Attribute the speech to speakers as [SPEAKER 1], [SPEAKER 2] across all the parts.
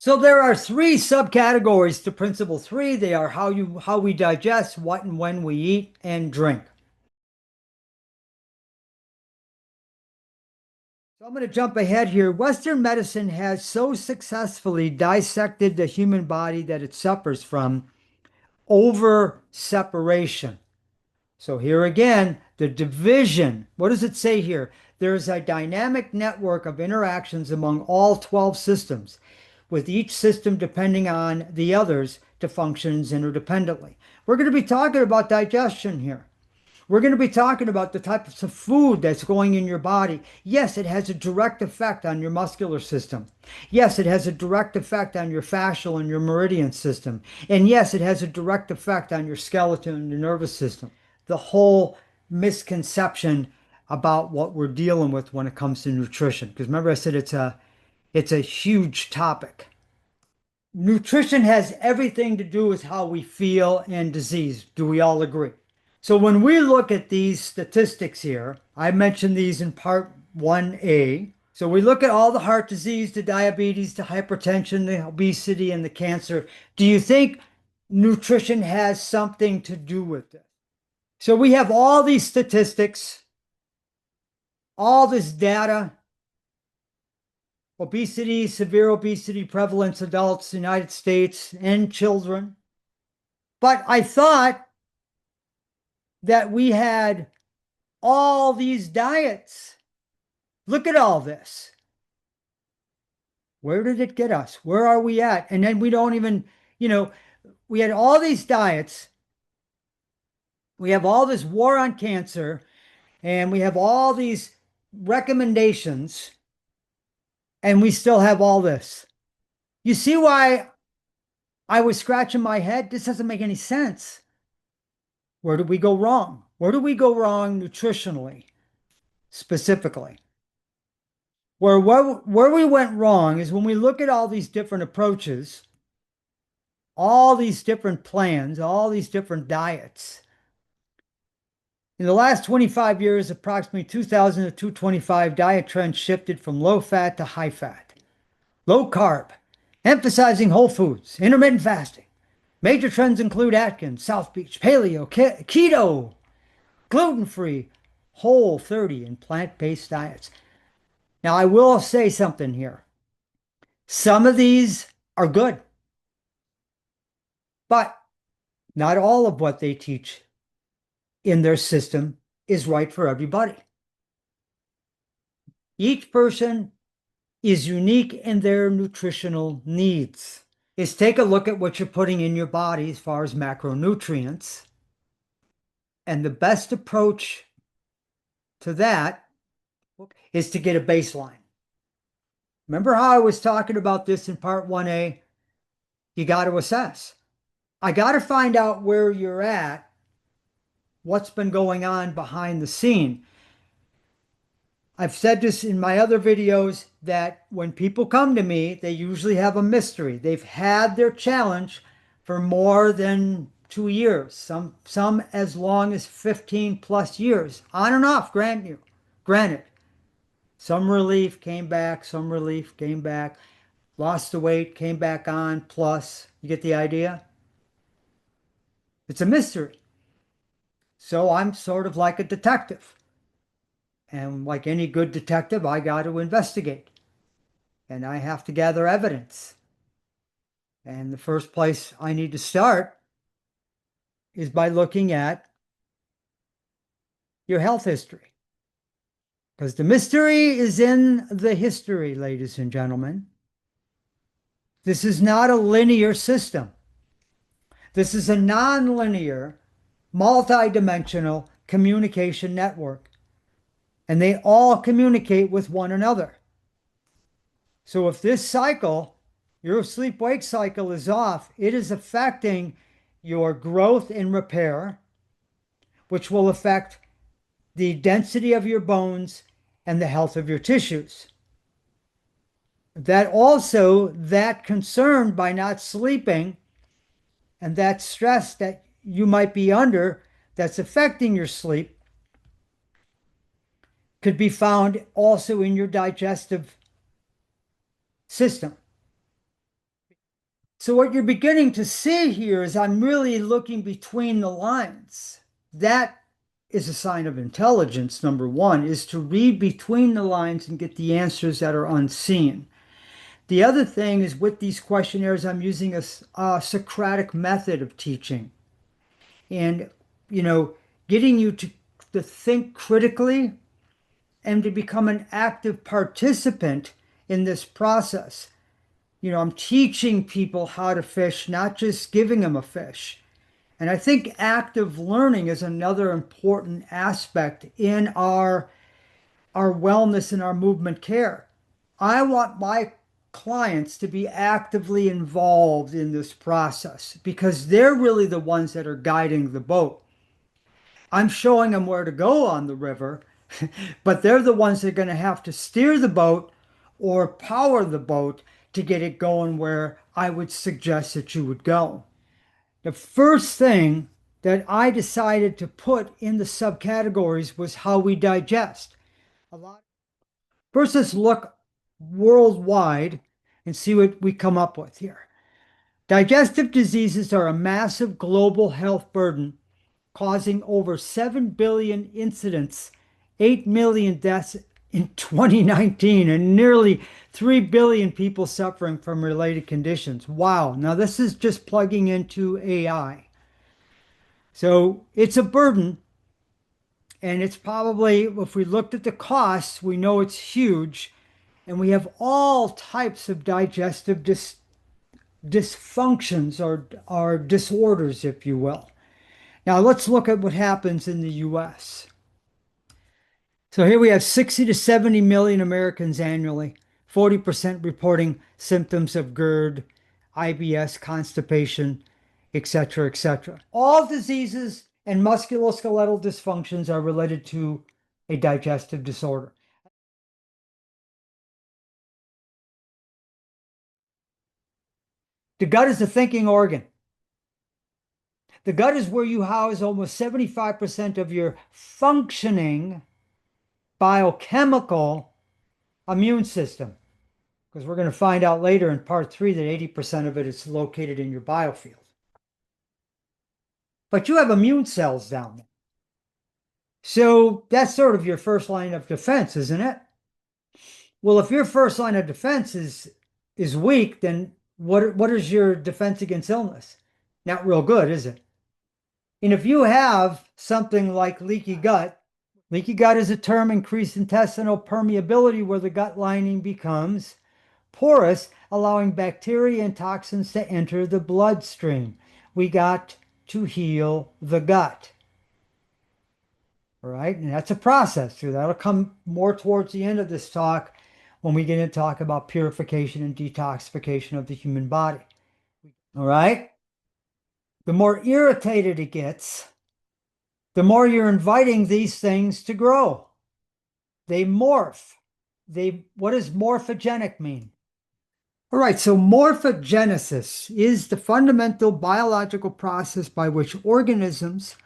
[SPEAKER 1] So there are three subcategories to principle three. They are how we digest, what and when we eat, and drink. So I'm going to jump ahead here. Western medicine has so successfully dissected the human body that it suffers from over separation. So here again, the division. What does it say here? There is a dynamic network of interactions among all 12 systems, with each system depending on the others to function interdependently. We're going to be talking about digestion here. We're going to be talking about the types of food that's going in your body. Yes, it has a direct effect on your muscular system. Yes, it has a direct effect on your fascial and your meridian system. And yes, it has a direct effect on your skeleton and your nervous system. The whole misconception about what we're dealing with when it comes to nutrition. Because remember I said it's a huge topic. Nutrition has everything to do with how we feel and disease. Do we all agree? So when we look at these statistics here, I mentioned these in part 1A. So we look at all the heart disease, the diabetes, the hypertension, the obesity, and the cancer. Do you think nutrition has something to do with it? So we have all these statistics, all this data, obesity, severe obesity prevalence, adults, United States, and children. But I thought that we had all these diets. Look at all this. Where did it get us? Where are we at? And then we don't even, you know, we had all these diets. We have all this war on cancer, and we have all these recommendations, and we still have all this. You see why I was scratching my head? This doesn't make any sense. Where did we go wrong? Where did we go wrong nutritionally, specifically? Where we went wrong is when we look at all these different approaches, all these different plans, all these different diets. In the last 25 years, approximately 2000 to 225 diet trends shifted from low fat to high fat, low carb, emphasizing whole foods, intermittent fasting. Major trends include Atkins, South Beach, paleo, keto, gluten-free, whole 30, and plant-based diets. Now, I will say something here. Some of these are good, but not all of what they teach in their system is right for everybody. Each person is unique in their nutritional needs. Is take a look at what you're putting in your body as far as macronutrients. And the best approach to that is to get a baseline. Remember how I was talking about this in part 1A? You got to assess. I got to find out where you're at, what's been going on behind the scene. I've said this in my other videos that when people come to me, they usually have a mystery. They've had their challenge for more than 2 years, some as long as 15 plus years, on and off, granted. Some relief came back, some relief came back, lost the weight, came back on, plus. You get the idea? It's a mystery. So I'm sort of like a detective. And like any good detective, I got to investigate. And I have to gather evidence. And the first place I need to start is by looking at your health history. Because the mystery is in the history, ladies and gentlemen. This is not a linear system. This is a nonlinear, multidimensional communication network. And they all communicate with one another. So if this cycle, your sleep-wake cycle, is off, it is affecting your growth and repair, which will affect the density of your bones and the health of your tissues. That concern by not sleeping and that stress that you might be under that's affecting your sleep could be found also in your digestive system. So what you're beginning to see here is I'm really looking between the lines. That is a sign of intelligence, number one, is to read between the lines and get the answers that are unseen. The other thing is with these questionnaires, I'm using a Socratic method of teaching and, you know, getting you to think critically and to become an active participant in this process. You know, I'm teaching people how to fish, not just giving them a fish. And I think active learning is another important aspect in our wellness and our movement care. I want my clients to be actively involved in this process because they're really the ones that are guiding the boat. I'm showing them where to go on the river, but they're the ones that are going to have to steer the boat or power the boat to get it going where I would suggest that you would go. The first thing that I decided to put in the subcategories was how we digest. A lot. First, let's look worldwide and see what we come up with here. Digestive diseases are a massive global health burden, causing over 7 billion incidents, 8 million deaths in 2019, and nearly 3 billion people suffering from related conditions. Wow. Now, this is just plugging into AI. So it's a burden, and it's probably, if we looked at the costs, we know it's huge. And we have all types of digestive dysfunctions or disorders, if you will. Now let's look at what happens in the US. So here we have 60 to 70 million Americans annually, 40% reporting symptoms of GERD, IBS, constipation, etc., etc. All diseases and musculoskeletal dysfunctions are related to a digestive disorder. The gut is a thinking organ. The gut is where you house almost 75% of your functioning biochemical immune system. Because we're going to find out later in part 3 that 80% of it is located in your biofield. But you have immune cells down there. So that's sort of your first line of defense, isn't it? Well, if your first line of defense is weak, then what is your defense against illness? Not real good, is it? And if you have something like leaky gut is a term, increased intestinal permeability, where the gut lining becomes porous, allowing bacteria and toxins to enter the bloodstream. We got to heal the gut. All right, and that's a process too. That'll come more towards the end of this talk when we get into talk about purification and detoxification of the human body. All right, the more irritated it gets, the more you're inviting these things to grow. They morph. What does morphogenic mean? All right, so morphogenesis is the fundamental biological process by which organisms,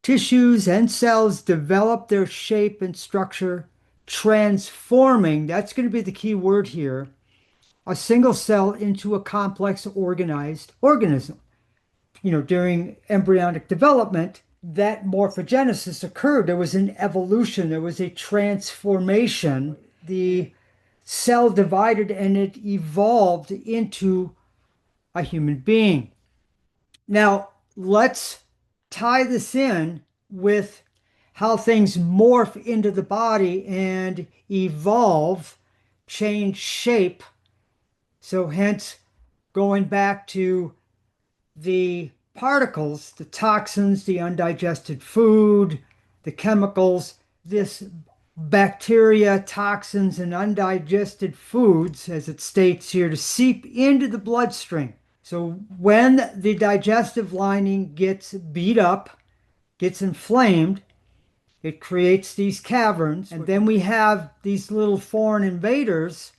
[SPEAKER 1] tissues, and cells develop their shape and structure, transforming, that's going to be the key word here, a single cell into a complex organized organism. You know, during embryonic development, that morphogenesis occurred. There was an evolution, there was a transformation. The cell divided and it evolved into a human being. Now, let's tie this in with how things morph into the body and evolve, change shape. So, hence, going back to the particles, the toxins, the undigested food, the chemicals, this bacteria, toxins, and undigested foods, as it states here, to seep into the bloodstream. So when the digestive lining gets beat up, gets inflamed, it creates these caverns, and then we have these little foreign invaders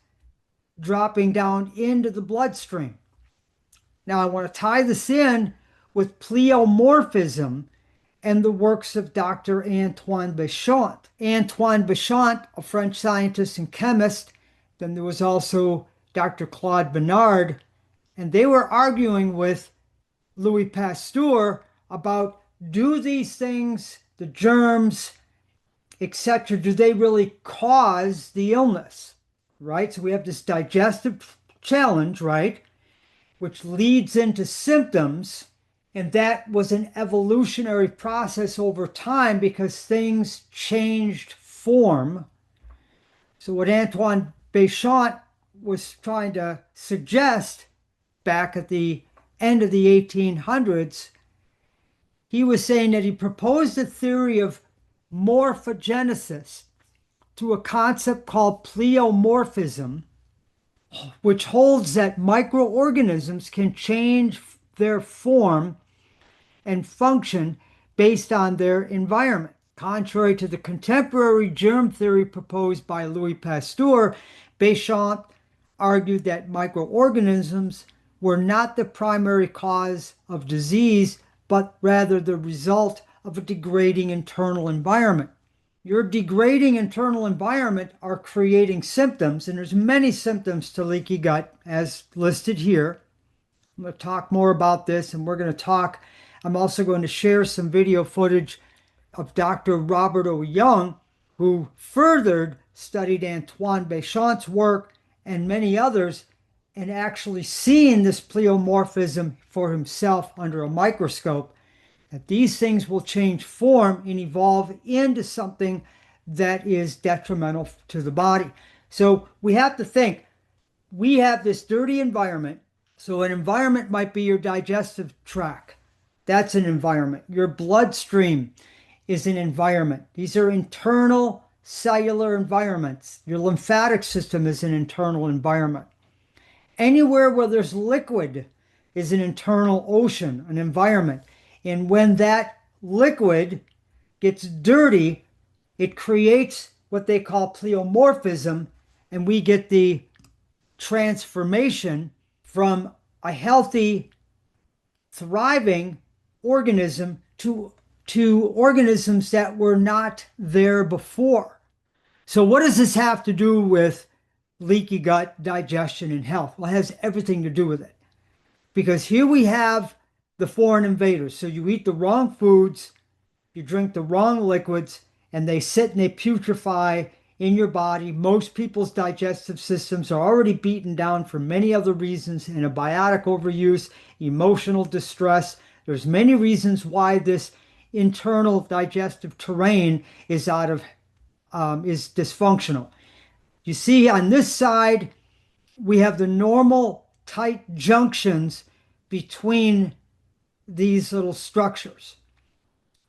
[SPEAKER 1] dropping down into the bloodstream. Now, I want to tie this in with pleomorphism and the works of Dr. Antoine Béchamp. Antoine Béchamp, a French scientist and chemist. Then there was also Dr. Claude Bernard, And they were arguing with Louis Pasteur about, do these things, the germs, etc., do they really cause the illness? Right? So we have this digestive challenge, right? Which leads into symptoms. And that was an evolutionary process over time because things changed form. So, what Antoine Béchamp was trying to suggest back at the end of the 1800s, he was saying that he proposed a theory of morphogenesis to a concept called pleomorphism, which holds that microorganisms can change their form and function based on their environment. Contrary to the contemporary germ theory proposed by Louis Pasteur, Béchamp argued that microorganisms were not the primary cause of disease, but rather the result of a degrading internal environment. Your degrading internal environment are creating symptoms, and there's many symptoms to leaky gut as listed here. I'm going to talk more about this, and I'm also going to share some video footage of Dr. Robert O. Young, who furthered studied Antoine Béchamp's work and many others, and actually seeing this pleomorphism for himself under a microscope, that these things will change form and evolve into something that is detrimental to the body. So we have to think, we have this dirty environment. So an environment might be your digestive tract. That's an environment. Your bloodstream is an environment. These are internal cellular environments. Your lymphatic system is an internal environment. Anywhere where there's liquid is an internal ocean, an environment. And when that liquid gets dirty, it creates what they call pleomorphism, and we get the transformation from a healthy, thriving organism to organisms that were not there before. So, what does this have to do with leaky gut, digestion, and health? Well, it has everything to do with it. Because here we have the foreign invaders. So, you eat the wrong foods, you drink the wrong liquids, and they sit and they putrefy in your body. Most people's digestive systems are already beaten down for many other reasons: antibiotic overuse, emotional distress. There's many reasons why this internal digestive terrain is is dysfunctional. You see on this side, we have the normal tight junctions between these little structures.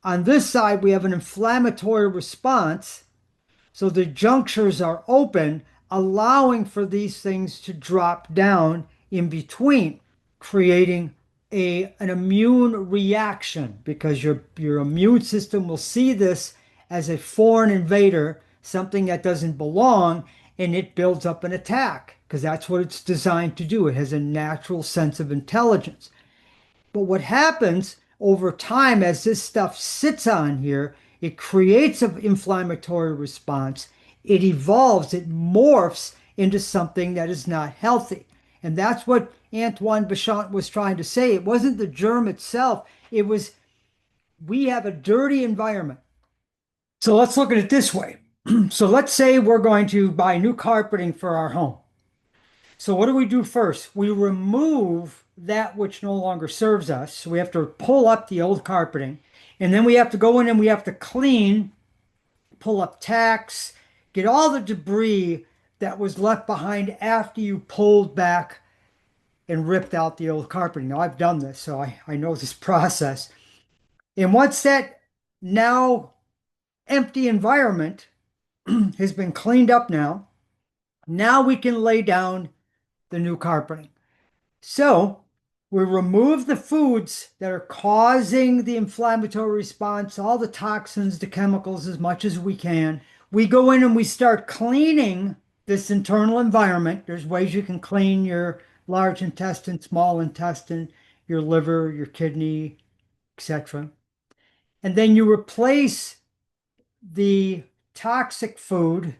[SPEAKER 1] On this side, we have an inflammatory response. So the junctures are open, allowing for these things to drop down in between, creating an immune reaction, because your immune system will see this as a foreign invader, something that doesn't belong, and it builds up an attack because that's what it's designed to do. It has a natural sense of intelligence. But what happens over time as this stuff sits on here, it creates an inflammatory response. It evolves, it morphs into something that is not healthy. And that's what Antoine Béchamp was trying to say. It wasn't the germ itself. It was, we have a dirty environment. So let's look at it this way. So let's say we're going to buy new carpeting for our home. So what do we do first? We remove that which no longer serves us. So we have to pull up the old carpeting, and then we have to go in and we have to clean, pull up tacks, get all the debris that was left behind after you pulled back and ripped out the old carpeting. Now I've done this, so I know this process. And once that now empty environment has been cleaned up now we can lay down the new carpeting. So we remove the foods that are causing the inflammatory response, all the toxins, the chemicals, as much as we can. We go in and we start cleaning this internal environment. There's ways you can clean your large intestine, small intestine, your liver, your kidney, etc. And then you replace the toxic food,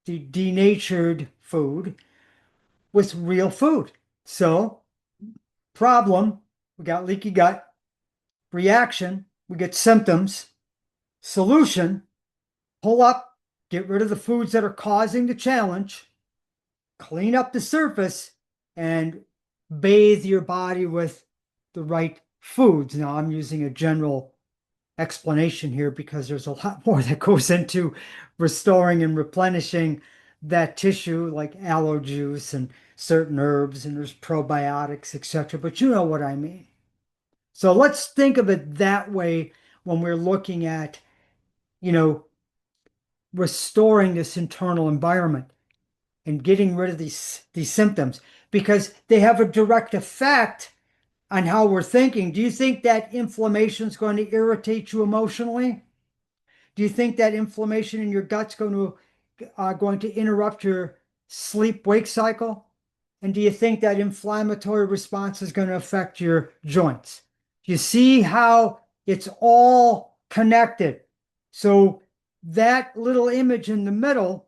[SPEAKER 1] the denatured food, with real food. So Problem, we got leaky gut. Reaction, we get symptoms. Solution, pull up, get rid of the foods that are causing the challenge, clean up the surface, and bathe your body with the right foods. Now, I'm using a general explanation here because there's a lot more that goes into restoring and replenishing that tissue, like aloe juice and certain herbs, and there's probiotics, etc. But you know what I mean. So let's think of it that way when we're looking at, you know, restoring this internal environment and getting rid of these symptoms because they have a direct effect on how we're thinking. Do you think that inflammation is going to irritate you emotionally? Do you think that inflammation in your gut's going to interrupt your sleep-wake cycle? And do you think that inflammatory response is going to affect your joints? You see how it's all connected. So that little image in the middle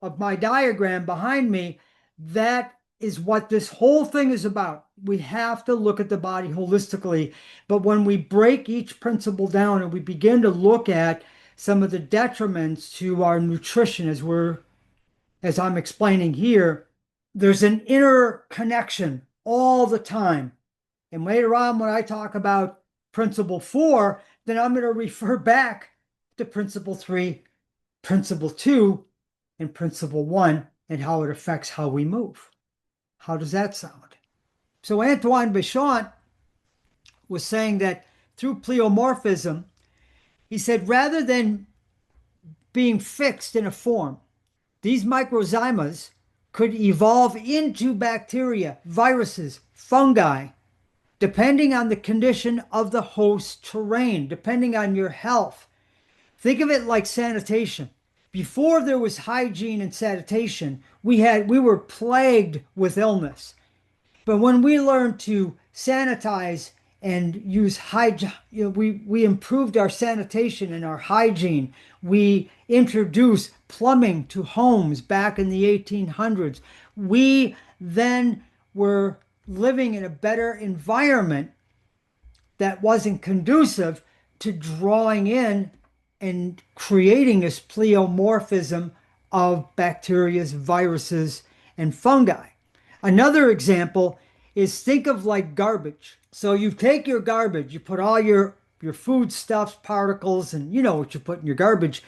[SPEAKER 1] of my diagram behind me, that is what this whole thing is about. We have to look at the body holistically. But when we break each principle down and we begin to look at some of the detriments to our nutrition as I'm explaining here, there's an inner connection all the time. And later on, when I talk about principle 4, then I'm going to refer back to principle 3, principle 2, and principle 1, and how it affects how we move. How does that sound? So Antoine Béchamp was saying that through pleomorphism, he said, rather than being fixed in a form, these microzymas could evolve into bacteria, viruses, fungi, depending on the condition of the host terrain, depending on your health. Think of it like sanitation. Before there was hygiene and sanitation, we were plagued with illness. But when we learned to sanitize and use hygiene, we improved our sanitation and our hygiene. We introduced plumbing to homes back in the 1800s. We then were living in a better environment that wasn't conducive to drawing in and creating this pleomorphism of bacteria, viruses, and fungi. Another example is think of like garbage. So you take your garbage, you put all your foodstuffs, particles, and you know what you put in your garbage,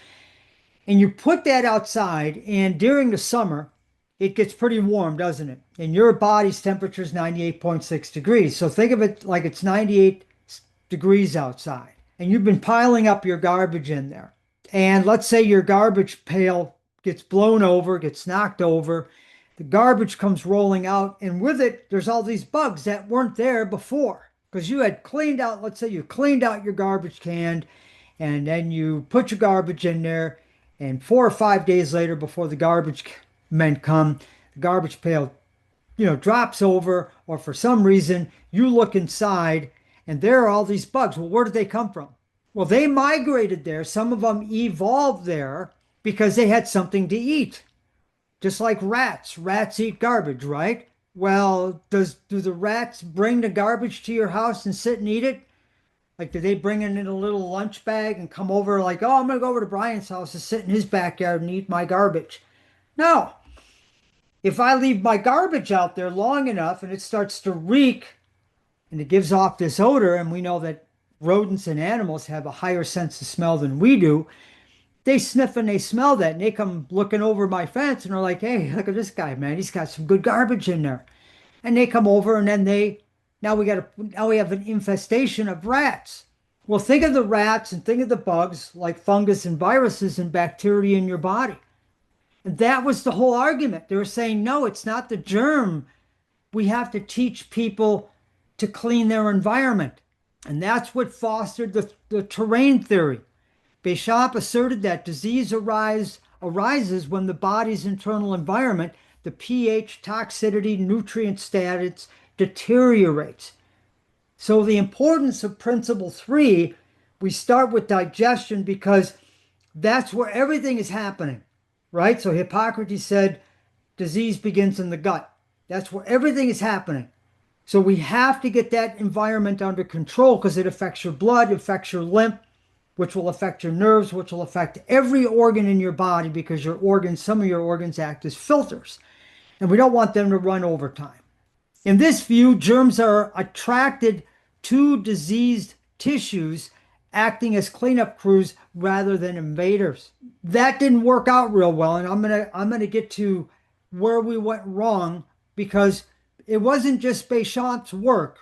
[SPEAKER 1] and you put that outside, and during the summer, it gets pretty warm, doesn't it? And your body's temperature is 98.6 degrees. So think of it like it's 98 degrees outside, and you've been piling up your garbage in there. And let's say your garbage pail gets blown over, gets knocked over, the garbage comes rolling out, and with it, there's all these bugs that weren't there before because you had cleaned out, let's say you cleaned out your garbage can, and then you put your garbage in there, and 4 or 5 days later, before the garbage men come, the garbage pail, drops over, or for some reason, you look inside, and there are all these bugs. Well, where did they come from? Well, they migrated there. Some of them evolved there because they had something to eat. Just like rats. Rats eat garbage, right? Well, do the rats bring the garbage to your house and sit and eat it? Like, do they bring it in a little lunch bag and come over like, oh, I'm going to go over to Brian's house and sit in his backyard and eat my garbage? No. If I leave my garbage out there long enough and it starts to reek and it gives off this odor, and we know that rodents and animals have a higher sense of smell than we do, they sniff and they smell that, and they come looking over my fence and are like, hey, look at this guy, man. He's got some good garbage in there. And they come over, and then now we have an infestation of rats. Well, think of the rats and think of the bugs like fungus and viruses and bacteria in your body. And that was the whole argument. They were saying, no, it's not the germ. We have to teach people to clean their environment. And that's what fostered the terrain theory. Béchamp asserted that disease arises when the body's internal environment, the pH, toxicity, nutrient status, deteriorates. So the importance of principle 3, we start with digestion because that's where everything is happening, right? So Hippocrates said disease begins in the gut. That's where everything is happening. So we have to get that environment under control because it affects your blood, it affects your lymph, which will affect your nerves, which will affect every organ in your body because your organs, some of your organs act as filters, and we don't want them to run overtime. In this view, germs are attracted to diseased tissues, acting as cleanup crews rather than invaders. That didn't work out real well, and I'm gonna get to where we went wrong because it wasn't just Béchamps' work;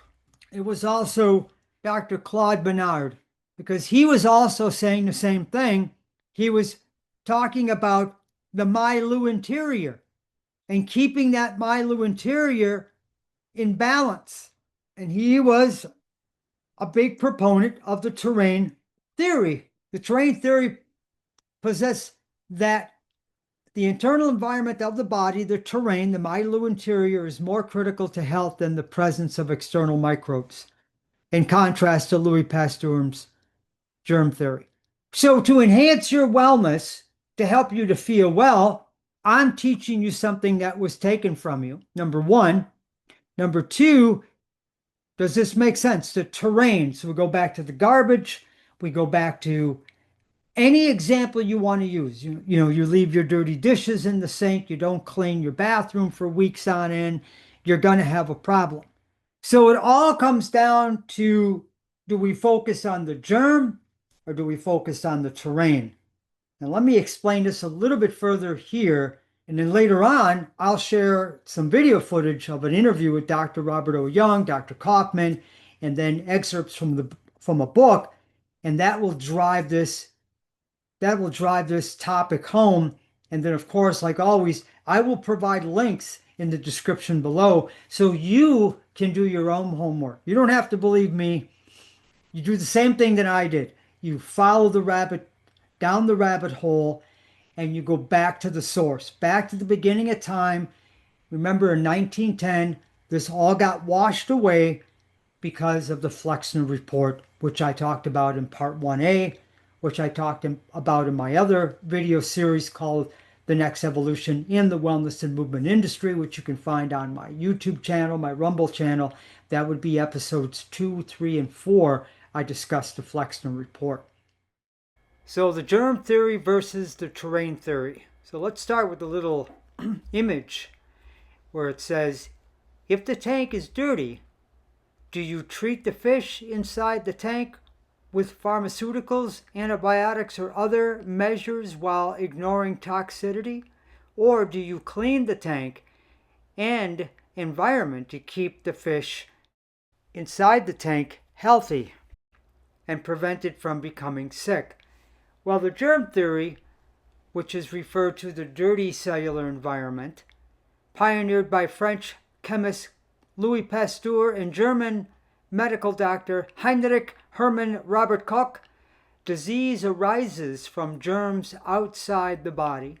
[SPEAKER 1] it was also Dr. Claude Bernard, because he was also saying the same thing. He was talking about the milieu interior and keeping that milieu interior in balance. And he was a big proponent of the terrain theory. The terrain theory possessed that the internal environment of the body, the terrain, the milieu interior, is more critical to health than the presence of external microbes, in contrast to Louis Pasteur's germ theory. So to enhance your wellness, to help you to feel well, I'm teaching you something that was taken from you, number one. Number two, does this make sense? The terrain. So we go back to the garbage. We go back to any example you want to use. You leave your dirty dishes in the sink. You don't clean your bathroom for weeks on end. You're going to have a problem. So it all comes down to, do we focus on the germ or do we focus on the terrain? Now, let me explain this a little bit further here. And then later on, I'll share some video footage of an interview with Dr. Robert O. Young, Dr. Kaufman, and then excerpts from a book. And that will drive this topic home. And then, of course, like always, I will provide links in the description below so you can do your own homework. You don't have to believe me. You do the same thing that I did. You follow the rabbit down the rabbit hole, and you go back to the source, back to the beginning of time. Remember, in 1910, this all got washed away because of the Flexner Report, which I talked about in Part 1A, which I talked about in my other video series called The Next Evolution in the Wellness and Movement Industry, which you can find on my YouTube channel, my Rumble channel. That would be episodes 2, 3, and 4. I discussed the Flexner Report. So the germ theory versus the terrain theory. So let's start with a little image where it says, if the tank is dirty, do you treat the fish inside the tank with pharmaceuticals, antibiotics, or other measures while ignoring toxicity? Or do you clean the tank and environment to keep the fish inside the tank healthy and prevent it from becoming sick? Well, the germ theory, which is referred to the dirty cellular environment, pioneered by French chemist Louis Pasteur and German medical doctor Heinrich Hermann Robert Koch, disease arises from germs outside the body,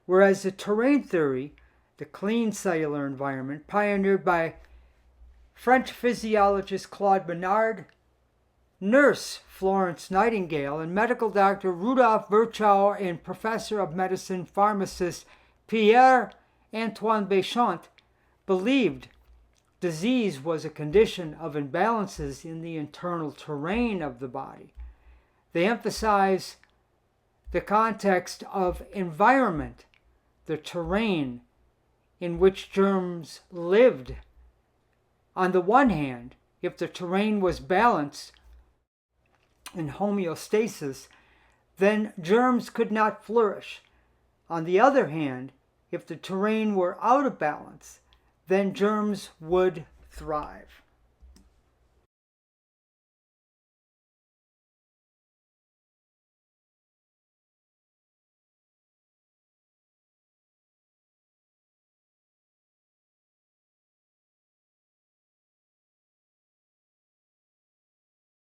[SPEAKER 1] whereas the terrain theory, the clean cellular environment, pioneered by French physiologist Claude Bernard, nurse Florence Nightingale, and medical doctor Rudolf Virchow, and professor of medicine pharmacist Pierre-Antoine Béchamps, believed disease was a condition of imbalances in the internal terrain of the body. They emphasize the context of environment, the terrain in which germs lived. On the one hand, if the terrain was balanced in homeostasis, then germs could not flourish. On the other hand, if the terrain were out of balance, then germs would thrive.